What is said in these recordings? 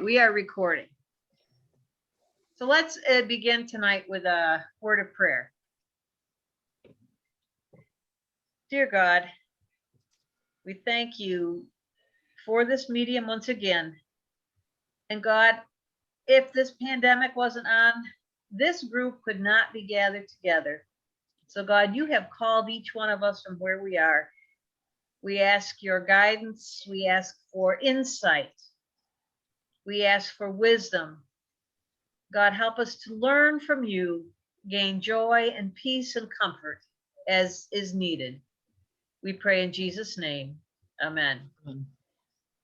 We are recording. So let's begin tonight with a word of prayer. Dear God, we thank you for this medium once again. And God, if this pandemic wasn't on, this group could not be gathered together. So God, you have called each one of us from where we are. We ask your guidance. We ask for insight. We ask for wisdom. God, help us to learn from you, gain joy and peace and comfort as is needed. We pray in Jesus' name. Amen.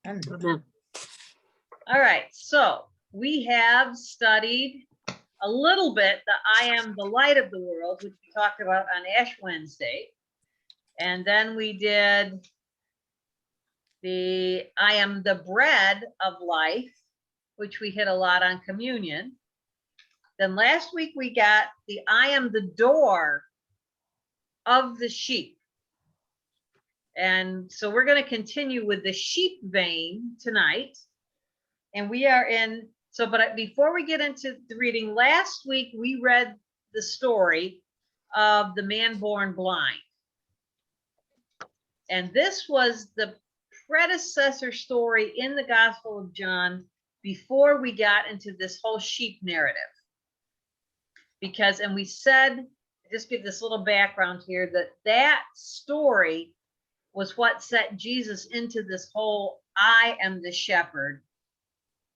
Amen. All right, so we have studied a little bit the I am the light of the world, which we talked about on Ash Wednesday. And then we did the I am the bread of life, which we hit a lot on communion. Then last week we got the I am the door of the sheep. And so we're going to continue with the sheep vein tonight. And we are in, so, but before we get into the reading, last week we read the story of the man born blind. And this was the predecessor story in the Gospel of John before we got into this whole sheep narrative. Because, and we said, just give this little background here, that story was what set Jesus into this whole I am the shepherd.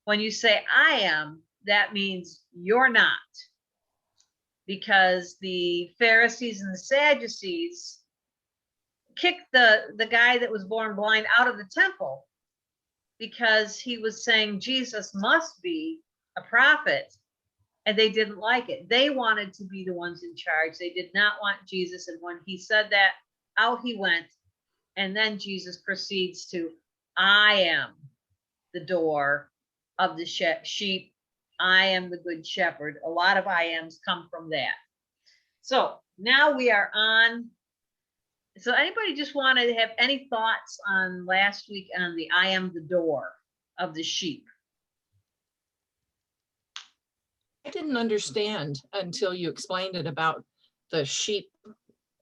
When you say I am, that means you're not. Because the Pharisees and the Sadducees kicked the guy that was born blind out of the temple because he was saying Jesus must be a prophet, and they didn't like it. They wanted to be the ones in charge. They did not want Jesus. And when he said that, out he went. And then Jesus proceeds to, I am the door of the sheep. I am the good shepherd. A lot of I ams come from that. So now we are on. So anybody just want to have any thoughts on last week on the I am the door of the sheep? I didn't understand until you explained it about the sheep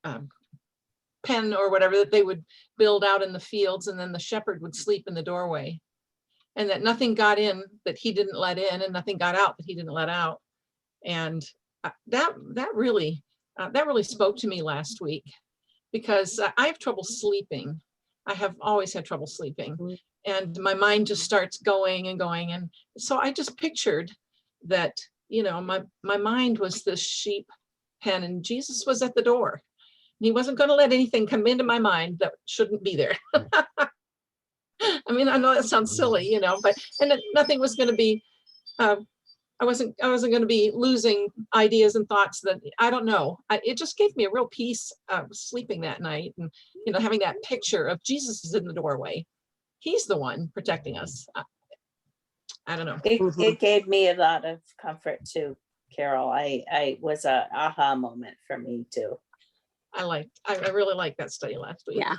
pen or whatever that they would build out in the fields, and then the shepherd would sleep in the doorway, and that nothing got in that he didn't let in, and nothing got out that he didn't let out. And that really spoke to me last week, because I have trouble sleeping. I have always had trouble sleeping, and my mind just starts going and going. And so I just pictured that, you know, my mind was this sheep pen, and Jesus was at the door. He wasn't going to let anything come into my mind that shouldn't be there. I mean, I know that sounds silly, you know, but nothing was going to be. I wasn't going to be losing ideas and thoughts that I don't know. It just gave me a real peace sleeping that night, and you know, having that picture of Jesus is in the doorway. He's the one protecting us. I don't know. It gave me a lot of comfort too, Carol. I was a aha moment for me too. I really liked that study last week. Yeah.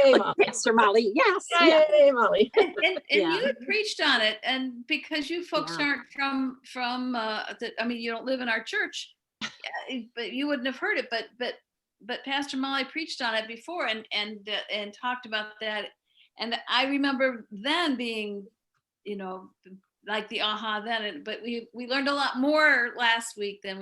Hey, Molly. Pastor Molly, yes. Hey, Molly. And Yeah. you had preached on it, and because you folks aren't from I mean, you don't live in our church, but you wouldn't have heard it. But Pastor Molly preached on it before and talked about that. And I remember then being, you know, like the aha then. But we learned a lot more last week than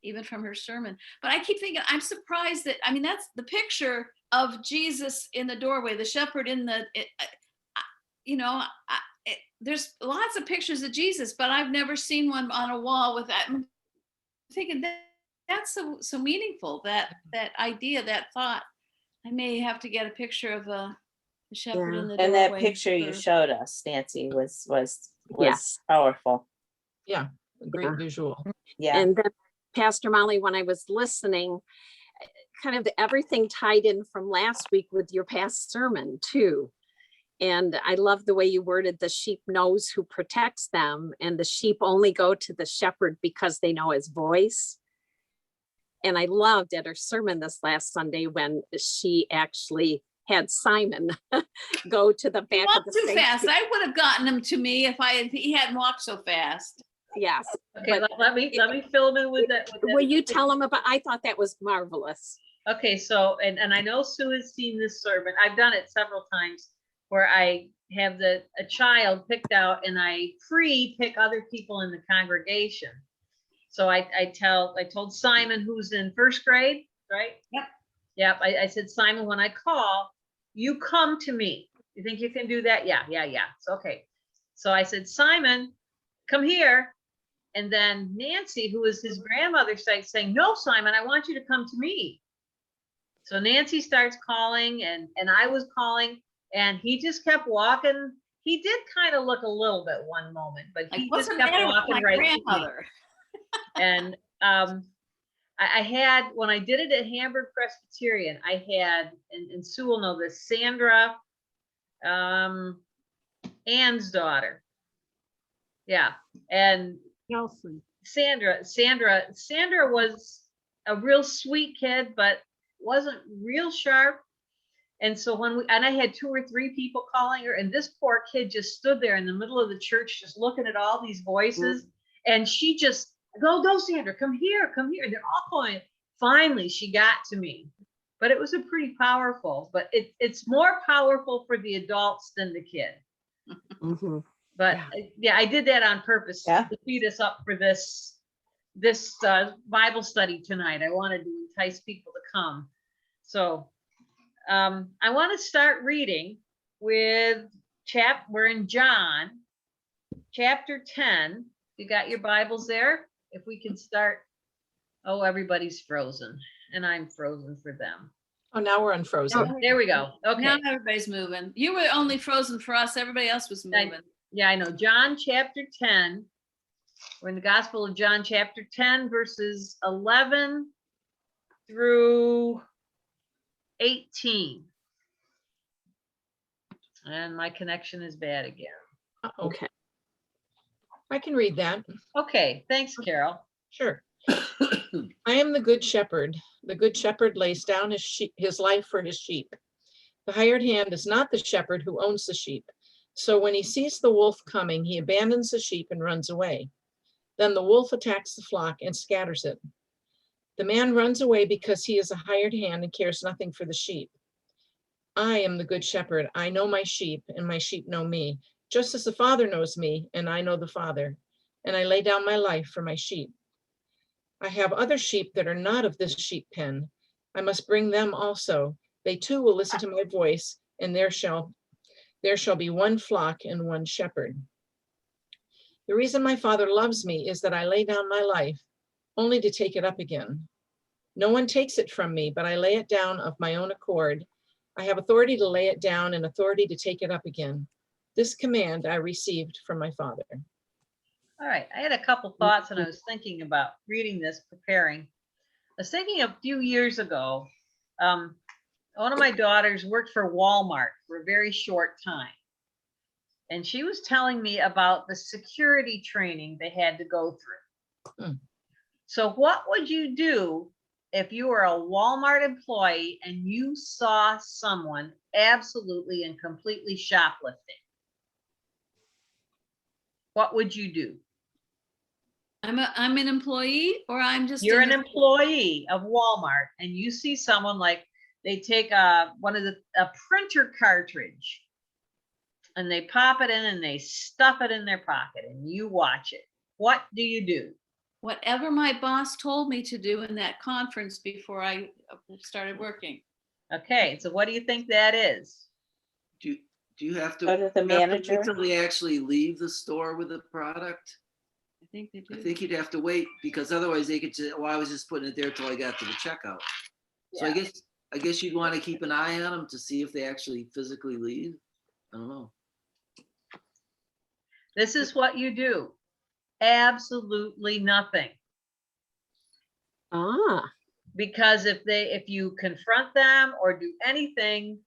even from her sermon. But I keep thinking, I'm surprised that, I mean, that's the picture of Jesus in the doorway, the shepherd in the, you know, there's lots of pictures of Jesus, but I've never seen one on a wall with that. I'm thinking that's so meaningful, that idea, that thought. I may have to get a picture of the shepherd in the doorway. And that picture you showed us, Nancy, was powerful. Yeah, a great visual. Yeah. And then Pastor Molly, when I was listening, kind of everything tied in from last week with your past sermon too. And I love the way you worded, the sheep knows who protects them, and the sheep only go to the shepherd because they know his voice. And I loved at her sermon this last Sunday when she actually had Simon go to the He back of walked the too stage. fast. I would have gotten him to me if he hadn't walked so fast. Yes. Okay, But let me fill him in with that. will you tell him about, I thought that was marvelous. Okay, so, and I know Sue has seen this sermon. I've done it several times where I have a child picked out and I pre-pick other people in the congregation. So I told Simon, who's in first grade, right? Yep. Yep, I said, Simon, when I call, you come to me. You think you can do that? Yeah. So, okay. So I said, Simon, come here. And then Nancy, who is his grandmother, starts saying, no, Simon, I want you to come to me. So Nancy starts calling and I was calling and he just kept walking. He did kind of look a little bit one moment, but Like, he what's just the kept matter with walking my right to me. grandmother? And I had, when I did it at Hamburg Presbyterian, I had, and Sue will know this, Sandra, Ann's daughter. Yeah. And Nelson. Sandra was a real sweet kid, but wasn't real sharp. And so and I had 2 or 3 people calling her, and this poor kid just stood there in the middle of the church, just looking at all these voices. And she just, go, Sandra, come here. And they're all calling. Finally, she got to me, but it was a pretty powerful, but it's more powerful for the adults than the kid. Mhm. But yeah, I did that on purpose Yeah. to feed us up for this Bible study tonight. I wanted to entice people to come. So I want to start reading with we're in John chapter 10. You got your Bibles there? If we can start. Oh, everybody's frozen and I'm frozen for them. Oh, now we're unfrozen. There we go. Okay. Now everybody's moving. You were only frozen for us. Everybody else was moving. Yeah, I know. John chapter 10. We're in the Gospel of John chapter 10, verses 11 through 18. And my connection is bad again. Uh-oh. Okay. I can read that. Okay, thanks, Carol. Sure. I am the good shepherd. The good shepherd lays down his life for his sheep. The hired hand is not the shepherd who owns the sheep. So when he sees the wolf coming, he abandons the sheep and runs away. Then the wolf attacks the flock and scatters it. The man runs away because he is a hired hand and cares nothing for the sheep. I am the good shepherd. I know my sheep, and my sheep know me, just as the Father knows me, and I know the Father, and I lay down my life for my sheep. I have other sheep that are not of this sheep pen. I must bring them also. They too will listen to my voice, and there shall be one flock and one shepherd. The reason my Father loves me is that I lay down my life, only to take it up again. No one takes it from me, but I lay it down of my own accord. I have authority to lay it down and authority to take it up again. This command I received from my Father. All right, I had a couple thoughts and I was thinking about reading this, preparing. I was thinking a few years ago, one of my daughters worked for Walmart for a very short time. And she was telling me about the security training they had to go through. So what would you do if you were a Walmart employee and you saw someone absolutely and completely shoplifting? What would you do? I'm an employee, or I'm just. You're an employee of Walmart and you see someone, like they take a printer cartridge and they pop it in and they stuff it in their pocket and you watch it. What do you do? Whatever my boss told me to do in that conference before I started working. Okay, so what do you think that is? Do you have to Go to the manager. wait till they actually leave the store with the product? I think they do. I think you'd have to wait, because otherwise they could say, well, I was just putting it there till I got to the checkout. So Yeah. I guess you'd want to keep an eye on them to see if they actually physically leave. I don't know. This is what you do. Absolutely nothing. Ah, Because if you confront them or do anything,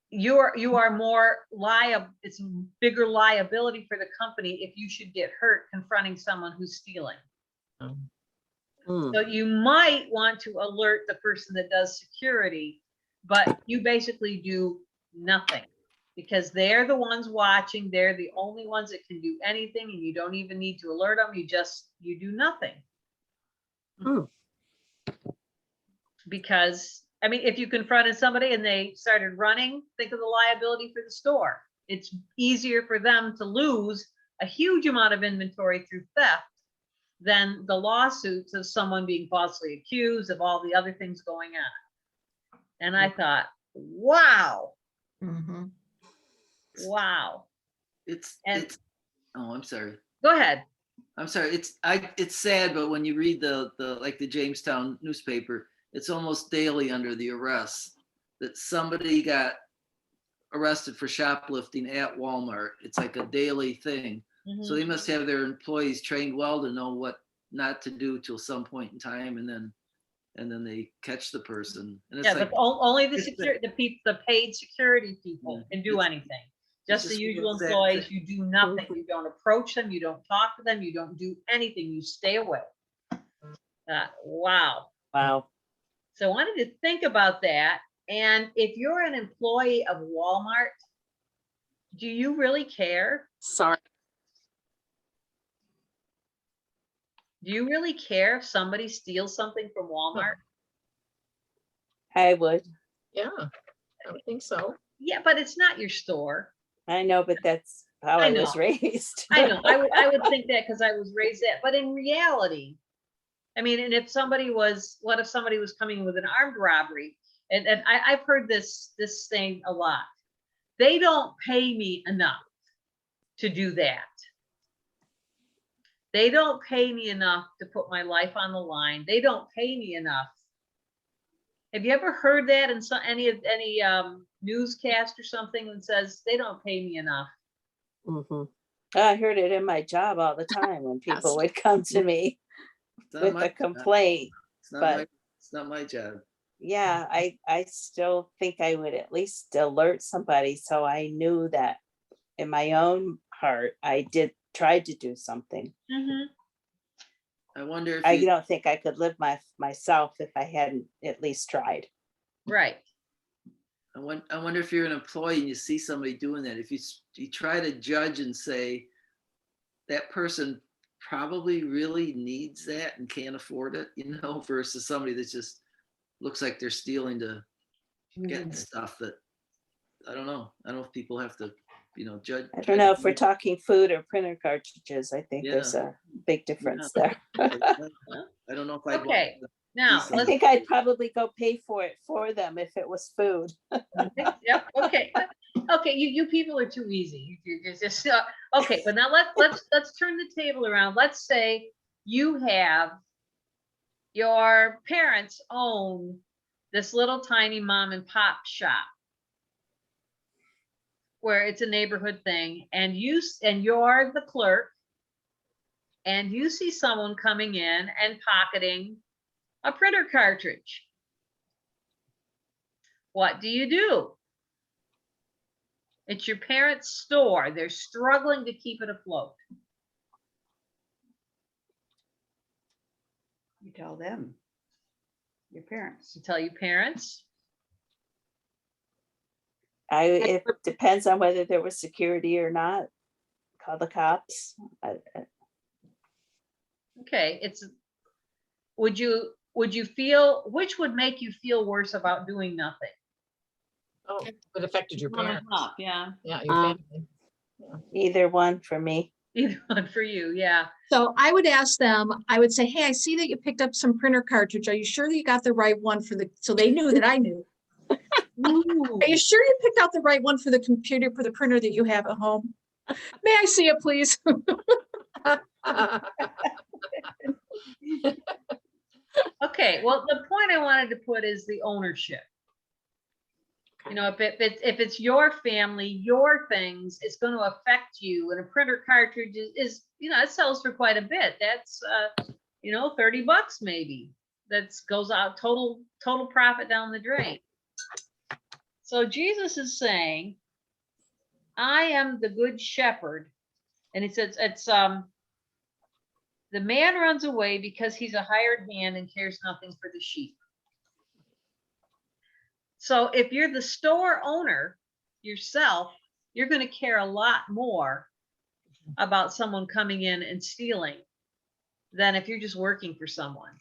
you are more liable. It's bigger liability for the company if you should get hurt confronting someone who's stealing. mm, So you might want to alert the person that does security, but you basically do nothing because they're the ones watching. They're the only ones that can do anything, and you don't even need to alert them. You do nothing. Hmm. Because I mean, if you confronted somebody and they started running, think of the liability for the store. It's easier for them to lose a huge amount of inventory through theft than the lawsuits of someone being falsely accused of all the other things going on. And I thought, wow, Mhm. wow. It's, And- it's, oh, I'm sorry. Go ahead. I'm sorry. It's sad, but when you read like the Jamestown newspaper, it's almost daily under the arrests that somebody got arrested for shoplifting at Walmart. It's like a daily thing. So they must have their employees trained well to know what not to do till some point in time, and then they catch the person. And it's Yeah, like, but only the it's the paid security people Yeah, can do it's- anything. Just the just usual sad employees, thing. you do nothing. You don't approach them, you don't talk to them, you don't do anything, you stay away. Wow. Wow. So I wanted to think about that. And if you're an employee of Walmart, do you really care? Sorry. Do you really care if somebody steals something from Walmart? I would. Yeah, I would think so. Yeah, but it's not your store. I know, but that's how I I was know. raised. I know, I would think that because I was raised that, but in reality, I mean, and if somebody was, what if somebody was coming with an armed robbery? And I've heard this saying a lot. They don't pay me enough to do that. They don't pay me enough to put my life on the line. They don't pay me enough. Have you ever heard that in any newscast or something that says they don't pay me enough? Mhm. I heard it in my job all the time when Yes. people would come to me it's not with my a job. complaint. It's not but- my, it's not my job. Yeah, I still think I would at least alert somebody so I knew that in my own heart, I did try to do something. I wonder if I you, don't think I could live myself if I hadn't at least tried. Right. I wonder if you're an employee and you see somebody doing that, if you try to judge and say that person probably really needs that and can't afford it, versus somebody that just looks like they're stealing to get stuff that, I don't know. I don't know if people have to, judge. I don't know if we're talking food or printer cartridges. I think there's a big difference there. I don't know if I'd want Okay. to Now, see I let's think I'd probably go pay for it for them if it was food. Yep, okay. Okay, you people are too easy. You're just okay, but now let's turn the table around. Let's say you have your parents own this little tiny mom and pop shop where it's a neighborhood thing, and you're the clerk, and you see someone coming in and pocketing a printer cartridge. What do you do? It's your parents' store. They're struggling to keep it afloat. You tell them, your parents. You tell your parents. It depends on whether there was security or not. Call the cops. Okay, would you feel, which would make you feel worse about doing nothing? Oh, it affected your Mom and parents. pop, yeah. Yeah, your Um, family. Either one for me. Either one for you, yeah. So I would ask them, I would say, hey, I see that you picked up some printer cartridge. Are you sure that you got the right one so they knew that I knew. Ooh. Are you sure you picked out the right one for the computer, for the printer that you have at home? May I see it, please? Okay, well, the point I wanted to put is the ownership. If it's your family, your things, it's going to affect you. And a printer cartridge is it sells for quite a bit. That's $30 maybe. That goes out total profit down the drain. So Jesus is saying, I am the good shepherd. And he says the man runs away because he's a hired hand and cares nothing for the sheep. So if you're the store owner yourself, you're going to care a lot more about someone coming in and stealing than if you're just working for someone.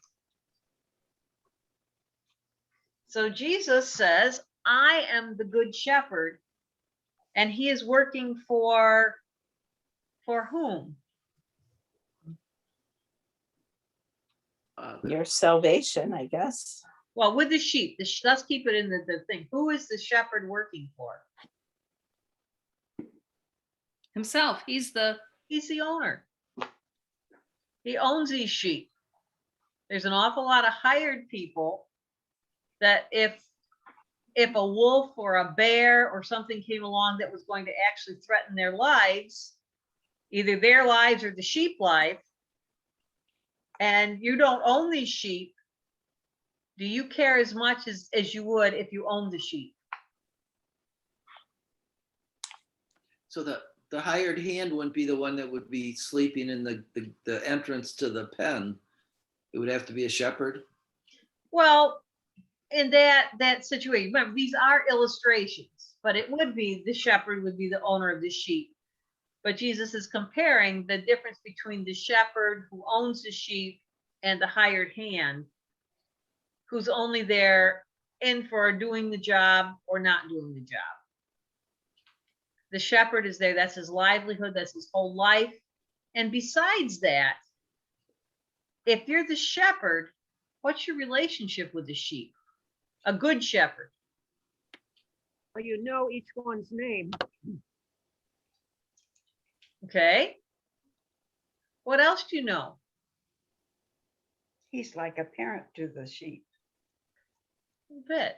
So Jesus says, I am the good shepherd, and he is working for whom? Your salvation, I guess. Well, with the sheep. Let's keep it in the thing. Who is the shepherd working for? Himself. He's the owner. He owns these sheep. There's an awful lot of hired people that if a wolf or a bear or something came along that was going to actually threaten their lives, either their lives or the sheep life, and you don't own these sheep, do you care as much as you would if you owned the sheep? So the hired hand wouldn't be the one that would be sleeping in the entrance to the pen. It would have to be a shepherd. Well, in that situation, remember, these are illustrations, but it would be the shepherd would be the owner of the sheep. But Jesus is comparing the difference between the shepherd who owns the sheep and the hired hand, who's only there in for doing the job or not doing the job. The shepherd is there, that's his livelihood, that's his whole life. And besides that, if you're the shepherd, what's your relationship with the sheep? A good shepherd. Well, you know each one's name. Okay. What else do you know? He's like a parent to the sheep. A bit.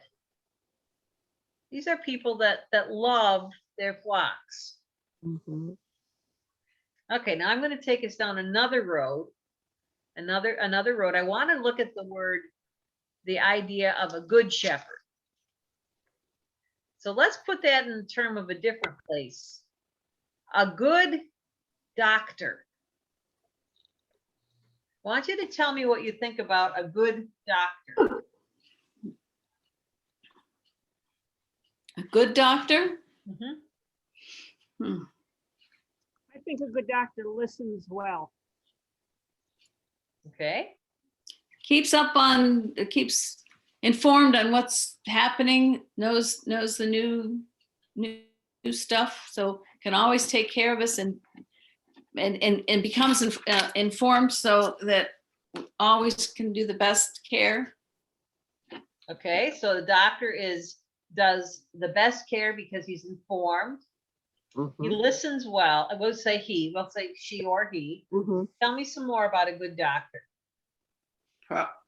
These are people that love their flocks. Mhm. Okay, now I'm going to take us down another road. Another road. I want to look at the idea of a good shepherd. So let's put that in terms of a different place. A good doctor. I want you to tell me what you think about a good doctor. a good doctor. Mhm. I think a good doctor listens well. Okay. Keeps informed on what's happening, knows the new stuff, so can always take care of us and becomes informed so that always can do the best care. Okay, so the doctor does the best care because he's informed. He Mhm. listens well. I will say he, we'll say she or he. Mhm. Tell me some more about a good doctor.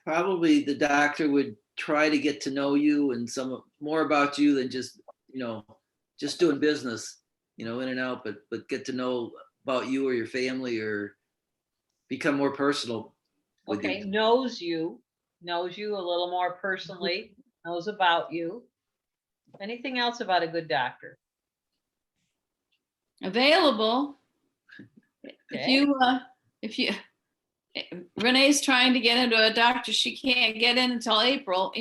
Probably the doctor would try to get to know you and some more about you than just doing business, in and out, but get to know about you or your family or become more personal with Okay, you. knows you a little more personally, knows about you. Anything else about a good doctor? Available. Okay. If you Renee's trying to get into a doctor, she can't get in until April,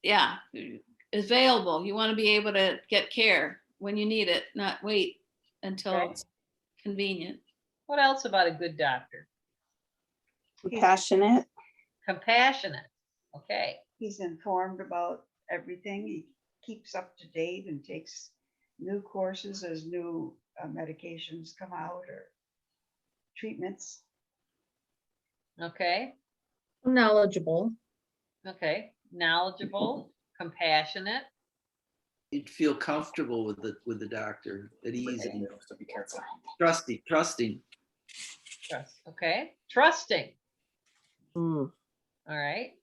yeah, available. You want to be able to get care when you need it, not wait until Right. it's convenient. What else about a good doctor? Compassionate. Compassionate. Okay. He's informed about everything. He keeps up to date and takes new courses as new medications come out or treatments. Okay. Knowledgeable. Okay. Knowledgeable, compassionate. You'd feel comfortable with the doctor, at ease, and trusting. Trust. Okay. Trusting. Mm. All right.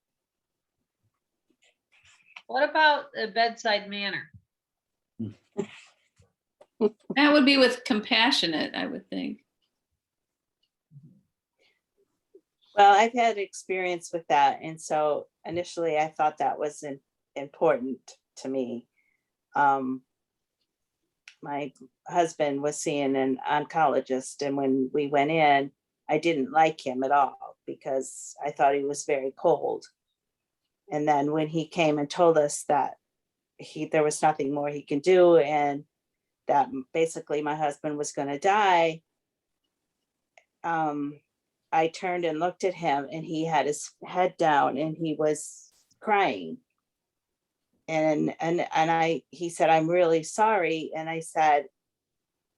What about a bedside manner? That would be with compassionate, I would think. Well, I've had experience with that. And so initially I thought that was important to me. My husband was seeing an oncologist, and when we went in, I didn't like him at all because I thought he was very cold. And then when he came and told us that there was nothing more he can do, and that basically my husband was going to die, I turned and looked at him, and he had his head down and he was crying. And he said, "I'm really sorry." And I said,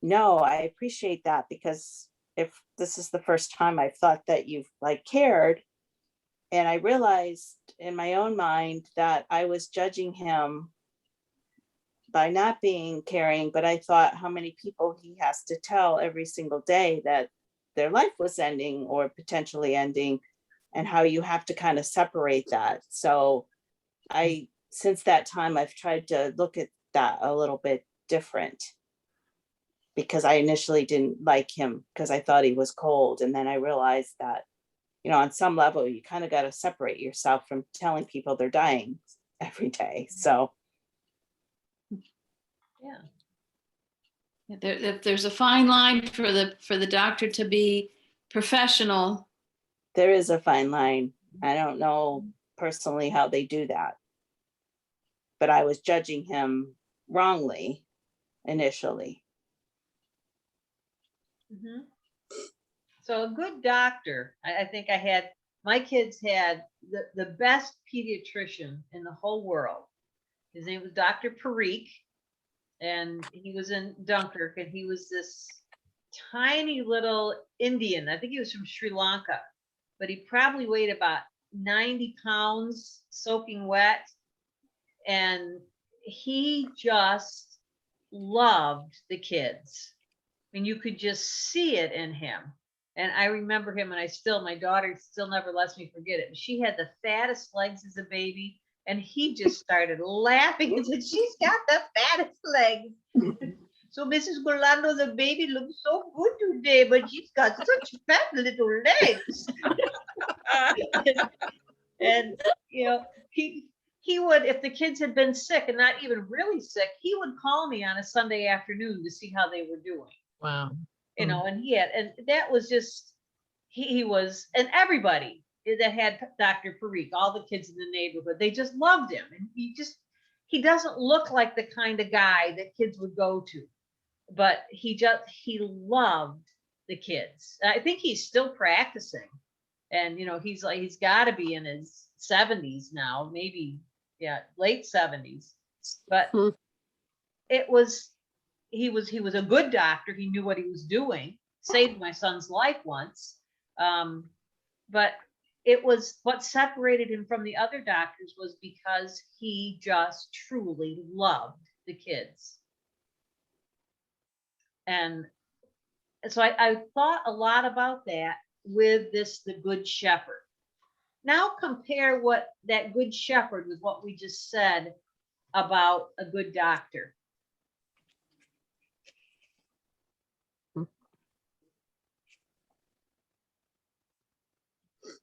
"No, I appreciate that, because if this is the first time I've thought that you've like cared." And I realized in my own mind that I was judging him by not being caring, but I thought how many people he has to tell every single day that their life was ending or potentially ending, and how you have to kind of separate that. So since that time, I've tried to look at that a little bit different, because I initially didn't like him because I thought he was cold. And then I realized that, on some level, you kind of got to separate yourself from telling people they're dying every day. So Yeah. There's a fine line for the doctor to be professional. there is a fine line. I don't know personally how they do that, but I was judging him wrongly initially. Mhm. So a good doctor, I think my kids had the best pediatrician in the whole world. His name was Dr. Parikh, and he was in Dunkirk, and he was this tiny little Indian. I think he was from Sri Lanka, but he probably weighed about 90 pounds soaking wet. And he just loved the kids. I mean, you could just see it in him. And I remember him, and my daughter still never lets me forget it. She had the fattest legs as a baby, and he just started laughing and said, "She's got the fattest legs." "So Mrs. Golando, the baby looks so good today, but she's got such fat little legs." And he would, if the kids had been sick and not even really sick, he would call me on a Sunday afternoon to see how they were doing. Wow. And that was just, he was, and everybody that had Dr. Parikh, all the kids in the neighborhood, they just loved him. And he doesn't look like the kind of guy that kids would go to, but he loved the kids. I think he's still practicing, and he's got to be in his 70s now, maybe, late 70s. But he was a good doctor. He knew what he was doing. Saved my son's life once. But it was, what separated him from the other doctors was because he just truly loved the kids. And so I thought a lot about that with the Good Shepherd. Now compare what that Good Shepherd with what we just said about a good doctor.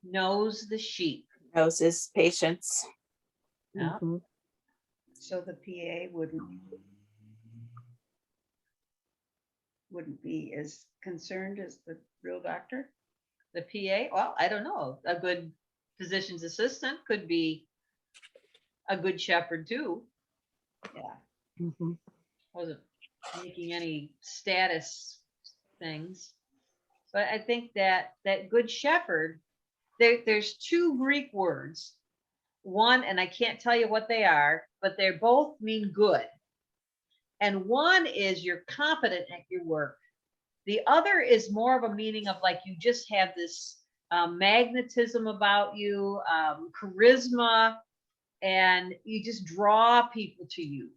Knows the sheep. Knows his patience. Yeah. Mhm. So the PA wouldn't be as concerned as the real doctor? The PA, well, I don't know. A good physician's assistant could be a good shepherd too. Yeah. Mhm. Wasn't making any status things. But I think that good shepherd, there's two Greek words. One, and I can't tell you what they are, but they both mean good. And one is you're competent at your work. The other is more of a meaning of like you just have this magnetism about you, charisma, and you just draw people to you.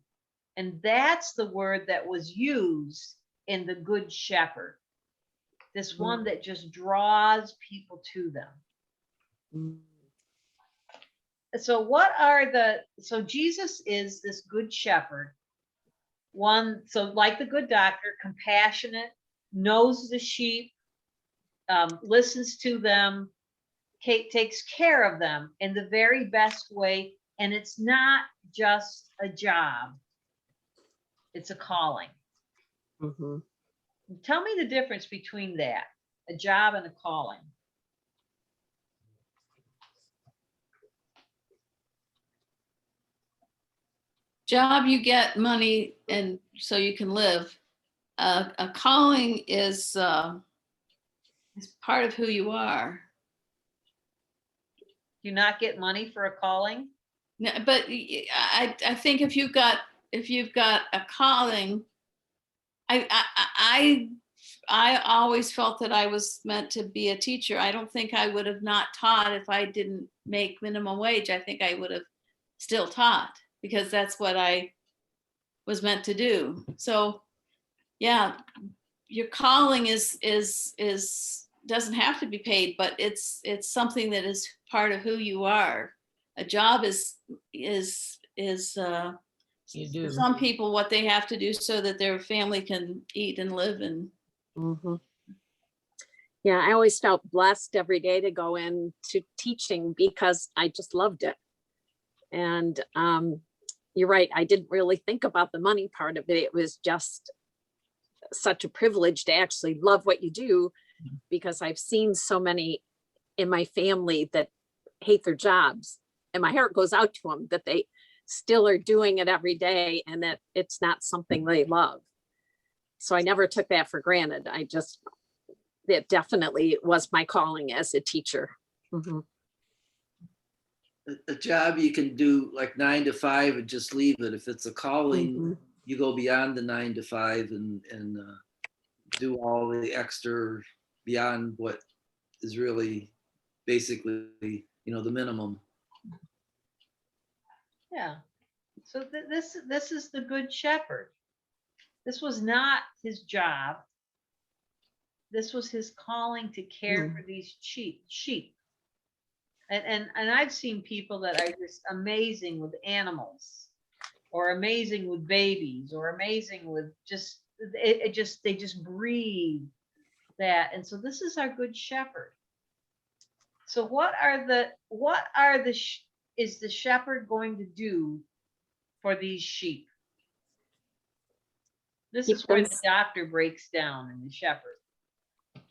And that's the word that was used in the Good Shepherd. This one that just draws people to them. So Jesus is this Good Shepherd. One, so like the good doctor, compassionate, knows the sheep, listens to them, takes care of them in the very best way. And it's not just a job, it's a calling. Mhm. Tell me the difference between that, a job and a calling. job you get money and so you can live. A calling is part of who you are. Do you not get money for a calling? No, but I think if you've got a calling, I always felt that I was meant to be a teacher. I don't think I would have not taught if I didn't make minimum wage. I think I would have still taught because that's what I was meant to do. So yeah, your calling is doesn't have to be paid, but it's something that is part of who you are. A job is You do. for some people what they have to do so that their family can eat and live. And Mhm. Yeah, I always felt blessed every day to go into teaching because I just loved it. And you're right, I didn't really think about the money part of it. It was just such a privilege to actually love what you do, because I've seen so many in my family that hate their jobs, and my heart goes out to them that they still are doing it every day and that it's not something they love. So I never took that for granted. It definitely was my calling as a teacher. Mhm. A job you can do like 9 to 5 and just leave it. If it's a calling, Mhm. you go beyond the 9 to 5 and do all the extra beyond what is really basically, the minimum. Yeah. So this is the good shepherd. This was not his job. This was his calling to care for these sheep. And I've seen people that are just amazing with animals, or amazing with babies, or amazing with they just breathe that. And so this is our good shepherd. So is the shepherd going to do for these sheep? This Keep is where them the doctor breaks down in the shepherd. Well,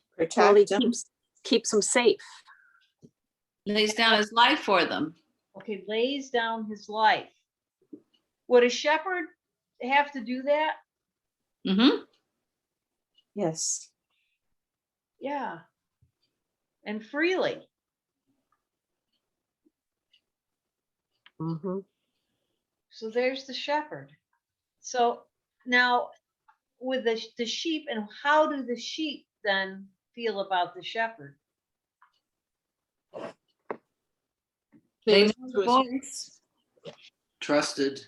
he Protect them. keeps them safe. lays down his life for them. Okay, lays down his life. Would a shepherd have to do that? Mm-hmm. Yes. Yeah. And freely. Mhm. So there's the shepherd. So now with the sheep, and how do the sheep then feel about the shepherd? They Lays listen down to his his- voice. Trusted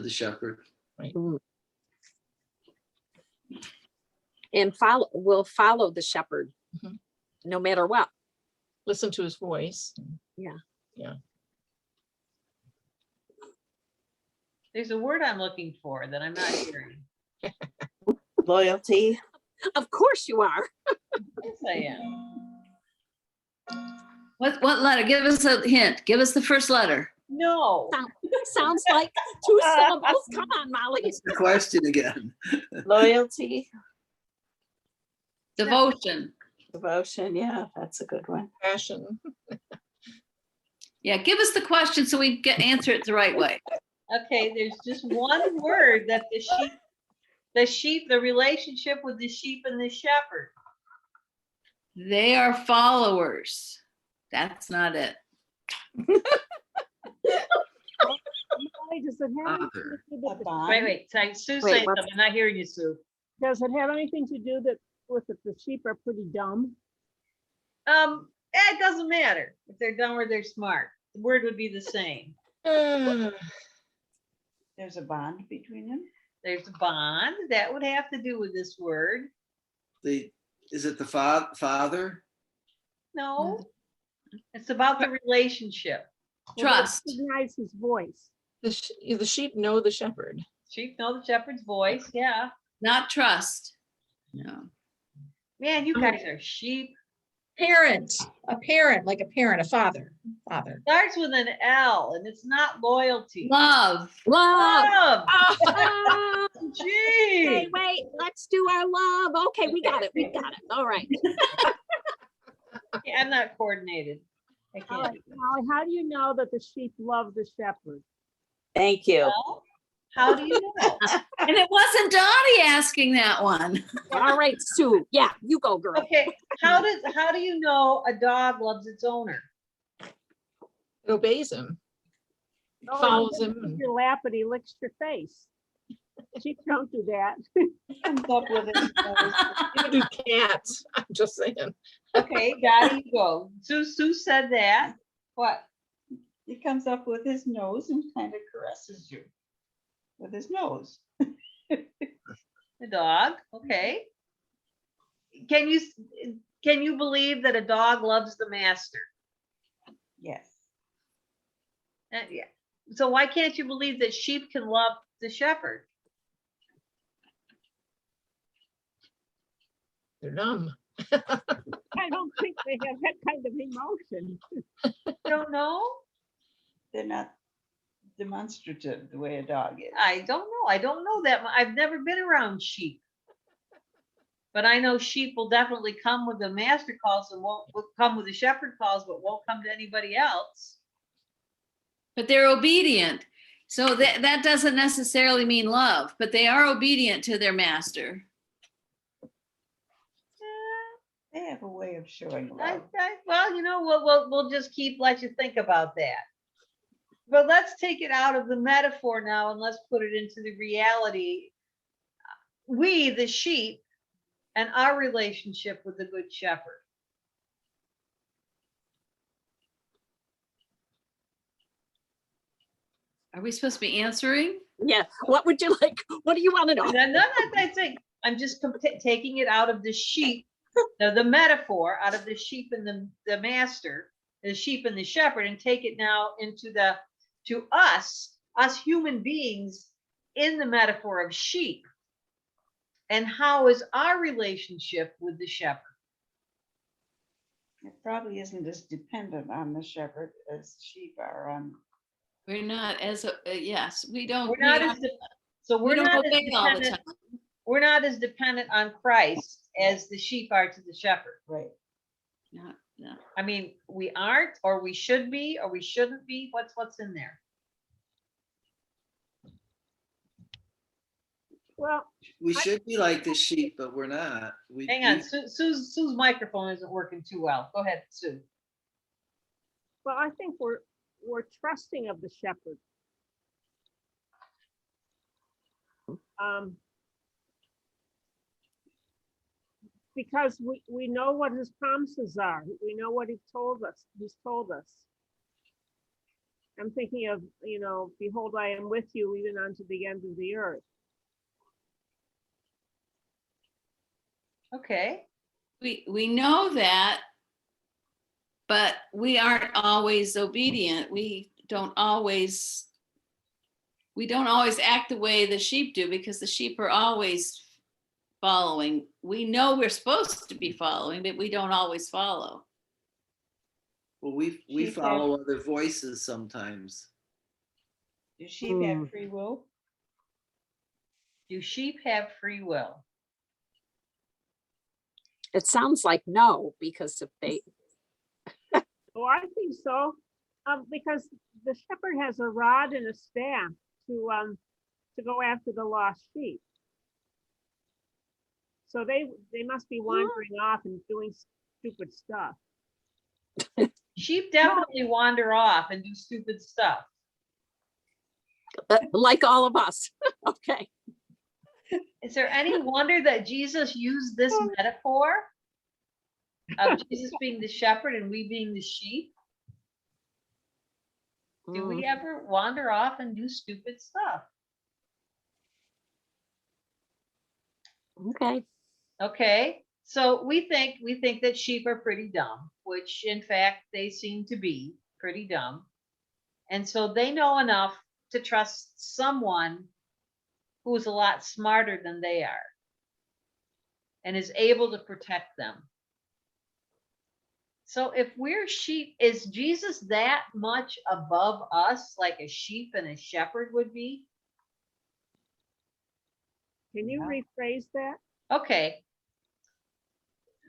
the shepherd. Mhm. And will follow the shepherd Mhm. no matter what. Listen to his voice. There's a word I'm looking for that I'm not hearing. Loyalty. Of course you are. Yes, I am. What letter? Give us a hint. Give us the first letter. No. Sounds like 2 syllables. Come on, Molly. That's the question again. Loyalty. Devotion. Devotion. Yeah, that's a good one. Passion. Yeah, give us the question so we get answer it the right way. Okay, there's just one word that the relationship with the sheep and the shepherd. They are followers. That's not it. Molly, does it have anything Father. to do with A the- bond. Wait, Sue, Wait, say what's- something. I'm not hearing you, Sue. does it have anything to do with the sheep are pretty dumb? It doesn't matter if they're dumb or they're smart. The word would be the same. There's a bond between them. There's a bond that would have to do with this word. Is it the father? No, it's about the relationship. Well, they Trust. recognize his voice. The sheep know the shepherd. Sheep know the shepherd's voice. Yeah, Not trust. No. man, you guys are sheep. Parent, a parent, like a parent, a father. Starts with an L, and it's not loyalty. Love. Love. Love. Love. Gee. Hey, wait, let's do our love. Okay, we got it. All right. Yeah, I'm not coordinated. I All can't. right, Molly, how do you know that the sheep love the shepherd? Thank you. Well, how do you know? And it wasn't Dottie asking that one. All right, Sue. Yeah, you go, girl. Okay, how do you know a dog loves its owner? It obeys him, Oh, he follows sits him. in and- your lap and he licks your face. She don't do that. Comes up with his nose. Even do cats. I'm just saying. Okay, Dottie, you go. Sue said that. What? He comes up with his nose and kind of caresses you with his nose. The dog, okay. Can you believe that a dog loves the master? Yes. Yeah. So why can't you believe that sheep can love the shepherd? They're dumb. I don't think they have that kind of emotion. You don't know? They're not demonstrative the way a dog is. I don't know. I don't know that. I've never been around sheep. But I know sheep will definitely come with the master calls and won't will come with the shepherd calls, but won't come to anybody else. But they're obedient. So that doesn't necessarily mean love, but they are obedient to their master. They have a way of showing I, love. well, you know, we'll just let you think about that. But let's take it out of the metaphor now and let's put it into the reality. We, the sheep, and our relationship with the Good Shepherd. Are we supposed to be answering? Yeah, what would you like? What do you want to know? No, I think I'm just taking it out of the sheep, the metaphor, out of the sheep and the master, the sheep and the shepherd, and take it now into to us human beings in the metaphor of sheep. And how is our relationship with the shepherd? It probably isn't as dependent on the shepherd as sheep are on. We're not as yes, we don't. We're not as we don't not as obey all the dependent. time. We're not as dependent on Christ as the sheep are to the shepherd. Right. No. I mean, we aren't, or we should be, or we shouldn't be. What's in there? Well, We should be like the sheep, but we're not. Hang on, Sue's microphone isn't working too well. Go ahead, Sue. well, I think we're trusting of the shepherd. Because we know what his promises are. We know what he's told us. I'm thinking of, behold, I am with you even unto the end of the earth. Okay. We know that, but we aren't always obedient. We don't always act the way the sheep do, because the sheep are always following. We know we're supposed to be following, but we don't always follow. Well, we Sheep follow other voices sometimes. Do sheep have free will? Do sheep have free will? It sounds like no, because if they, Oh, I think so. Because the shepherd has a rod and a staff to go after the lost sheep. So they must be wandering off and doing stupid stuff. Sheep definitely wander off and do stupid stuff. like all of us. Okay. Is there any wonder that Jesus used this metaphor of Jesus being the shepherd and we being the sheep? Do we ever wander off and do stupid stuff? Okay. Okay, so we think that sheep are pretty dumb, which in fact they seem to be pretty dumb. And so they know enough to trust someone who is a lot smarter than they are and is able to protect them. So if we're sheep, is Jesus that much above us, like a sheep and a shepherd would be? Can you Yeah. rephrase that? Okay.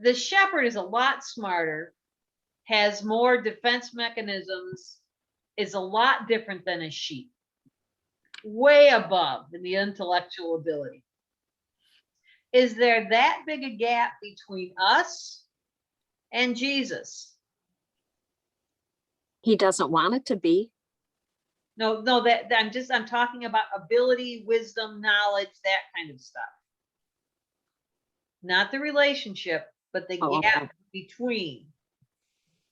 The shepherd is a lot smarter, has more defense mechanisms, is a lot different than a sheep. way above in the intellectual ability. Is there that big a gap between us and Jesus? He doesn't want it to be. No, that I'm talking about ability, wisdom, knowledge, that kind of stuff. Not the relationship, but the Oh, gap okay. between.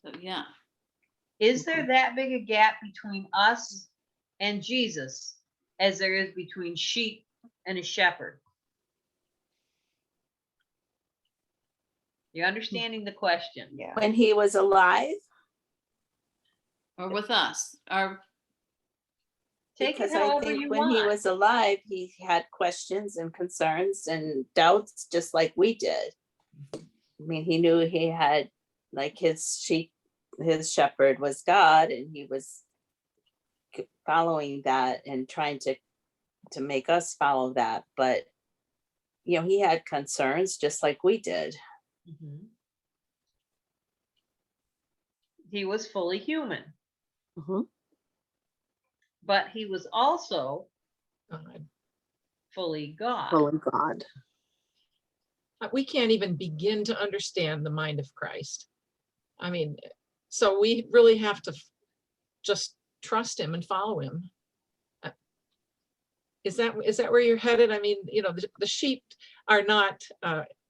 So, yeah. Is there Okay. that big a gap between us and Jesus as there is between sheep and a shepherd? You're understanding the question? Yeah. When he was alive, Or with us, or Take it because I however think you when he want. was alive, he had questions and concerns and doubts, just like we did. I mean, he knew he had, like, his sheep, his shepherd was God, and he was following that and trying to make us follow that. But, you know, he had concerns just like we did. Mhm. He was fully human, Mhm. but he was also God. fully God. Oh, God. We can't even begin to understand the mind of Christ. I mean, so we really have to just trust him and follow him. Is that where you're headed? I mean, you know, the sheep are not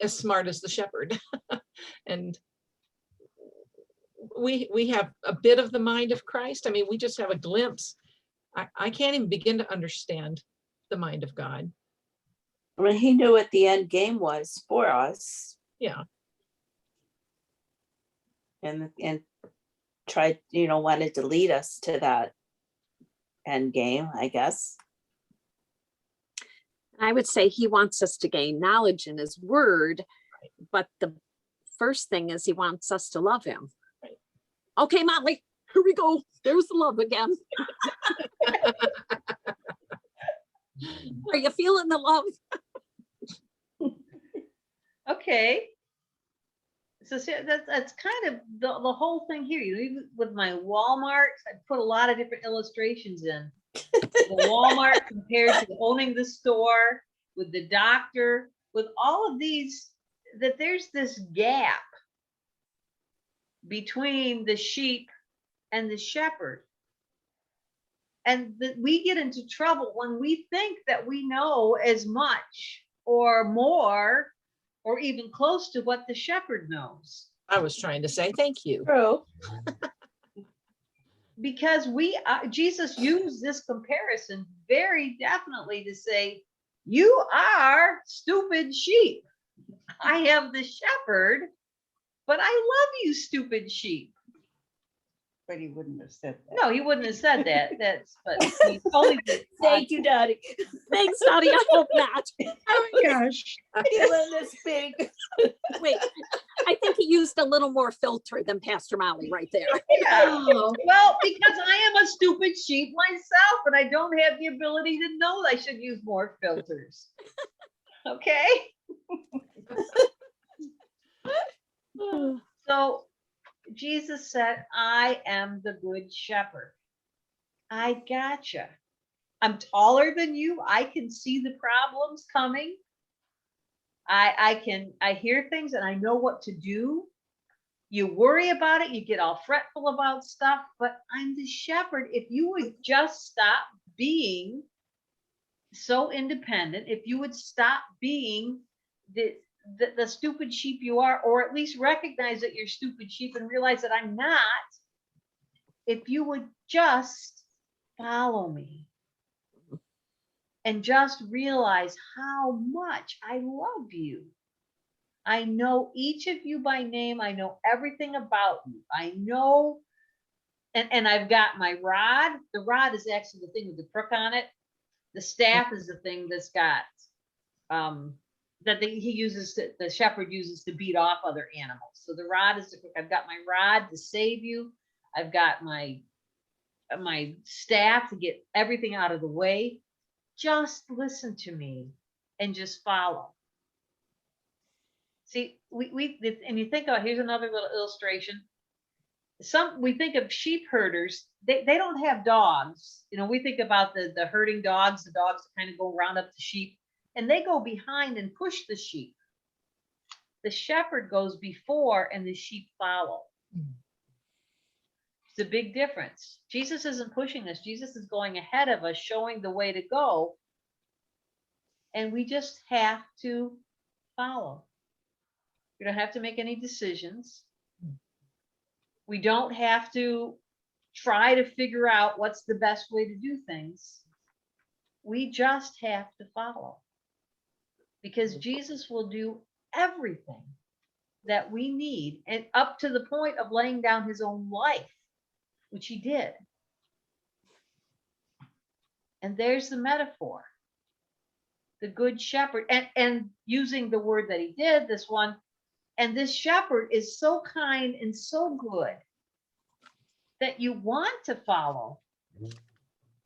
as smart as the shepherd. And we have a bit of the mind of Christ. I mean, we just have a glimpse. I can't even begin to understand the mind of God. I mean, he knew what the end game was for us, Yeah. and tried, you know, wanted to lead us to that end game, I guess. I would say he wants us to gain knowledge in his word, but the first thing is he wants us to love him. Right. Okay, Molly, here we go. There's the love again. Are you feeling the love? Okay. So see, that's kind of the whole thing here. You know, even with my Walmart, I put a lot of different illustrations in. The Walmart compared to owning the store, with the doctor, with all of these, that there's this gap between the sheep and the shepherd. And that we get into trouble when we think that we know as much or more or even close to what the shepherd knows. I was trying to say thank you. True. Because Jesus used this comparison very definitely to say, you are stupid sheep. I am the shepherd, but I love you, stupid sheep. But he wouldn't have said that. No, he wouldn't have said that. But he totally did. Thank you, Dottie. Thanks, Dottie. I hope not. Oh my gosh. He let us speak. Wait, I think he used a little more filter than Pastor Molly right there. Yeah. Oh, Well, because I am a stupid sheep myself, and I don't have the ability to know I should use more filters. Okay. So Jesus said, I am the good shepherd. I gotcha. I'm taller than you. I can see the problems coming. I hear things and I know what to do. You worry about it, you get all fretful about stuff, but I'm the shepherd. If you would just stop being so independent, if you would stop being the stupid sheep you are, or at least recognize that you're stupid sheep and realize that I'm not, if you would just follow me and just realize how much I love you. I know each of you by name. I know everything about you. I know, and I've got my rod. The rod is actually the thing with the crook on it. The staff is the thing that's got the shepherd uses to beat off other animals. So the rod is the crook. I've got my rod to save you. I've got my staff to get everything out of the way. Just listen to me and just follow. See, and you think about, here's another little illustration. we think of sheep herders, they don't have dogs. You know, we think about the herding dogs, the dogs that kind of go round up the sheep, and they go behind and push the sheep. The shepherd goes before and the sheep follow. It's a big difference. Jesus isn't pushing us. Jesus is going ahead of us, showing the way to go. And we just have to follow. We don't have to make any decisions. We don't have to try to figure out what's the best way to do things. We just have to follow. Because Jesus will do everything that we need, and up to the point of laying down his own life, which he did. And there's the metaphor. The good shepherd, and using the word that he did, this one, and this shepherd is so kind and so good that you want to follow,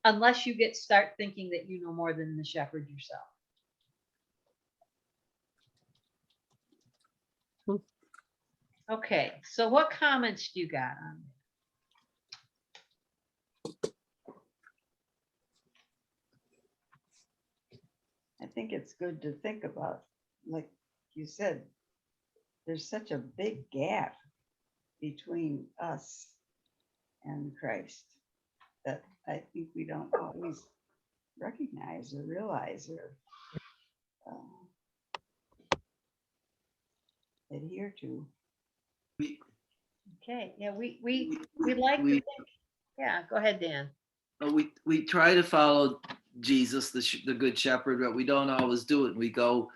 unless you start thinking that you know more than the shepherd yourself. Okay, so what comments do you got on that? I think it's good to think about, like you said, there's such a big gap between us and Christ that I think we don't always recognize or realize or adhere to. Okay, yeah, we like to think. Yeah, go ahead, Dan. We try to follow Jesus, the good shepherd, but we don't always do it. We go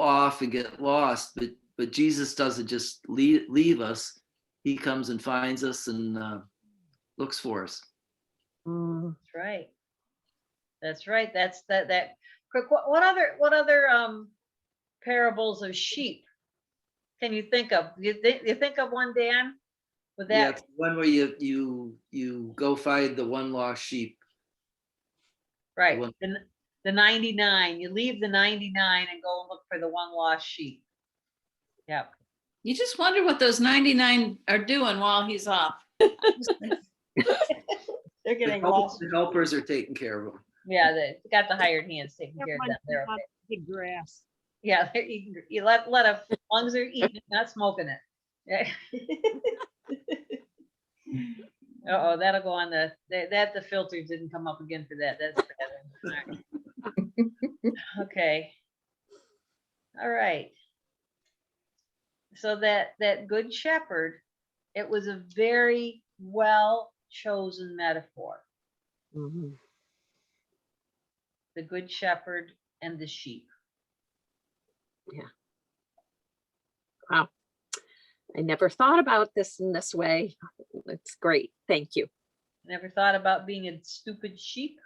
off and get lost, but Jesus doesn't just leave us. He comes and finds us and looks for us. That's right. That's right. That's that. What other parables of sheep can you think of? You think of one, Dan? With that, Yeah, one where you go find the one lost sheep. right? One. The 99. You leave the 99 and go look for the one lost sheep. Yep. You just wonder what those 99 are doing while he's off. They're getting lost. The helpers are taking care of them. Yeah, they got the hired hands taking care of them. They're okay. The grass. Yeah, you let them, as long as they're eating it, not smoking it. Yeah. Uh-oh, that'll go on the filters didn't come up again for that. That's bad. All right. Okay. All right. So that good shepherd, it was a very well chosen metaphor. Mhm. The good shepherd and the sheep. Wow. I never thought about this in this way. It's great. Thank you. Never thought about being a stupid sheep.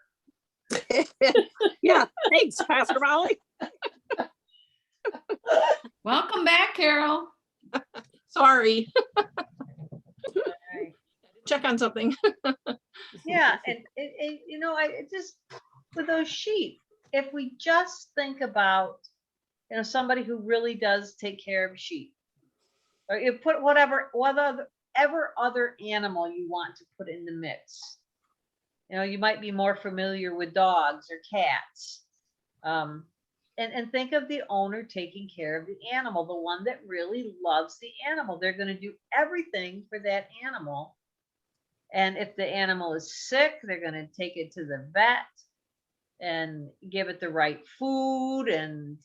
Yeah. Thanks, Pastor Molly. Welcome back, Carol. Sorry, Right. check on something. Yeah, and you know, I just with those sheep, if we just think about, you know, somebody who really does take care of sheep, or you put whatever other animal you want to put in the mix. You know, you might be more familiar with dogs or cats. And think of the owner taking care of the animal, the one that really loves the animal. They're going to do everything for that animal. And if the animal is sick, they're going to take it to the vet and give it the right food and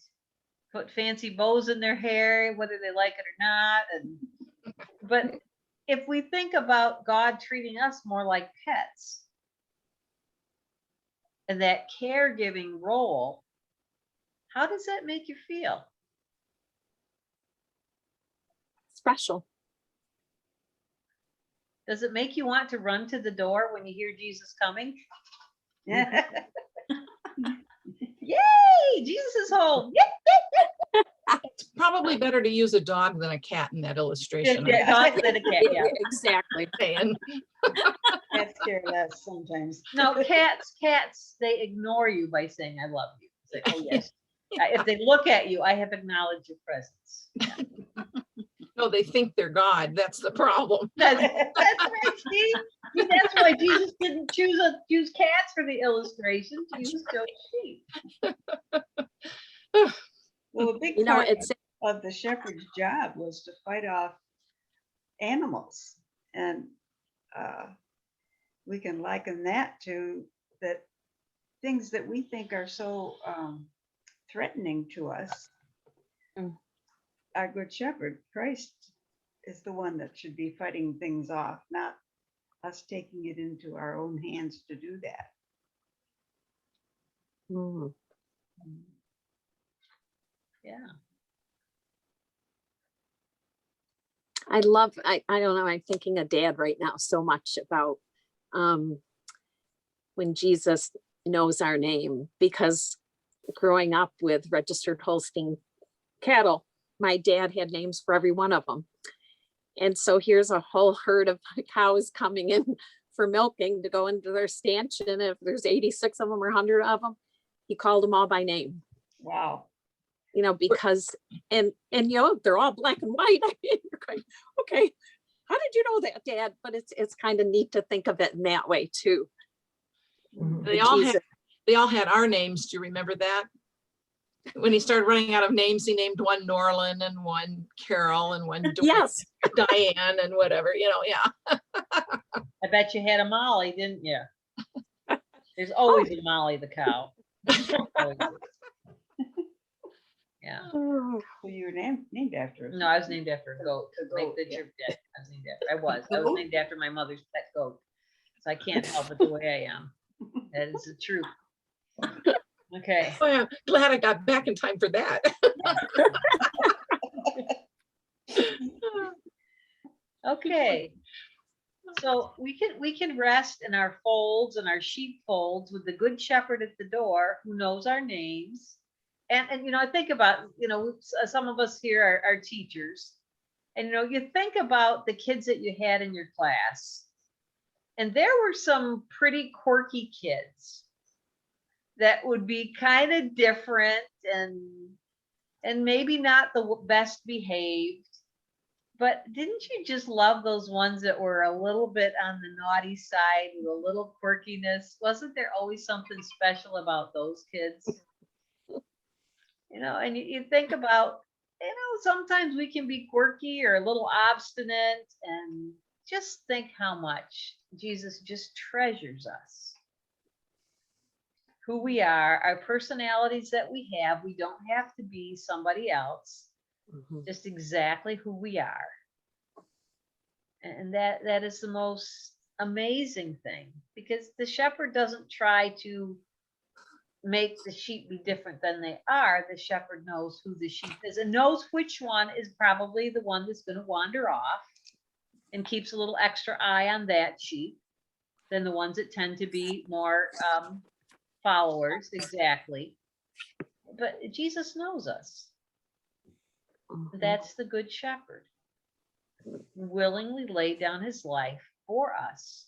put fancy bows in their hair, whether they like it or not. But if we think about God treating us more like pets and that caregiving role, how does that make you feel? Special. Does it make you want to run to the door when you hear Jesus coming? Yay! Jesus is home. Yay! It's probably better to use a dog than a cat in that illustration. Yeah, dog than a cat, yeah. Exactly. saying. Cats care less sometimes. No, cats, they ignore you by saying, I love you. It's like, oh, yes. If they look at you, I have acknowledged your presence. Yeah. No, they think they're God. That's the problem. That's right, see? See, that's why Jesus didn't choose cats for the illustration. Jesus chose sheep. Well, a big You know, part it's, of the shepherd's job was to fight off animals. And we can liken that to that things that we think are so threatening to us. Mm. Our good shepherd, Christ, is the one that should be fighting things off, not us taking it into our own hands to do that. mm, Yeah. I don't know, I'm thinking of Dad right now so much about when Jesus knows our name, because growing up with registered Holstein cattle, my dad had names for every one of them. And so here's a whole herd of cows coming in for milking to go into their stanchion. If there's 86 of them or 100 of them, he called them all by name, Wow. you know, because, and you know, they're all black and white. I mean, you're going, okay, how did you know that, Dad? But it's kind of neat to think of it in that way too. They all Jesus. had our names. Do you remember that? When he started running out of names, he named one Norlin and one Carol and one Yes. Diane and whatever, you know, yeah. I bet you had a Molly, didn't you? There's always a Molly the cow. Always is. Yeah. Oh, So you were named after us. No, I was named after a goat. A Make goat, the yeah. trip dead. I was named after. I was named after my mother's pet goat. So I can't help it the way I am. That is the truth. Okay. Oh, yeah. Glad I got back in time for that. Okay. So we can rest in our folds and our sheepfolds with the good shepherd at the door who knows our names. And you know, I think about, you know, some of us here are teachers. And you know, you think about the kids that you had in your class. And there were some pretty quirky kids that would be kind of different and maybe not the best behaved. But didn't you just love those ones that were a little bit on the naughty side with a little quirkiness? Wasn't there always something special about those kids? You know, and you think about, you know, sometimes we can be quirky or a little obstinate, and just think how much Jesus just treasures us. Who we are, our personalities that we have. We don't have to be somebody else. mhm. Just exactly who we are. And that is the most amazing thing, because the shepherd doesn't try to make the sheep be different than they are. The shepherd knows who the sheep is and knows which one is probably the one that's going to wander off, and keeps a little extra eye on that sheep than the ones that tend to be more followers. Exactly. But Jesus knows us. That's the good shepherd, willingly laid down his life for us.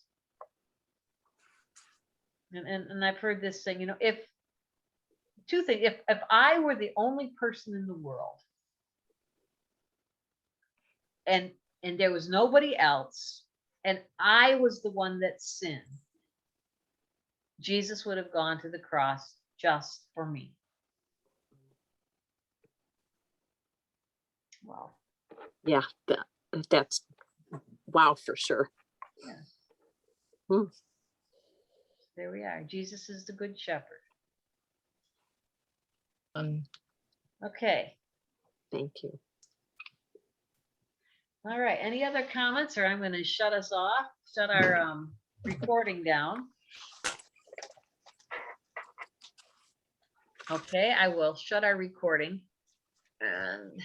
And I've heard this saying, you know, if two things, if I were the only person in the world and there was nobody else, and I was the one that sinned, Jesus would have gone to the cross just for me. Wow. Yeah, that's wow for sure. There we are. Jesus is the good shepherd. Okay. Thank you. All right. Any other comments, or I'm going to shut us off, shut our recording down. Okay, I will shut our recording. And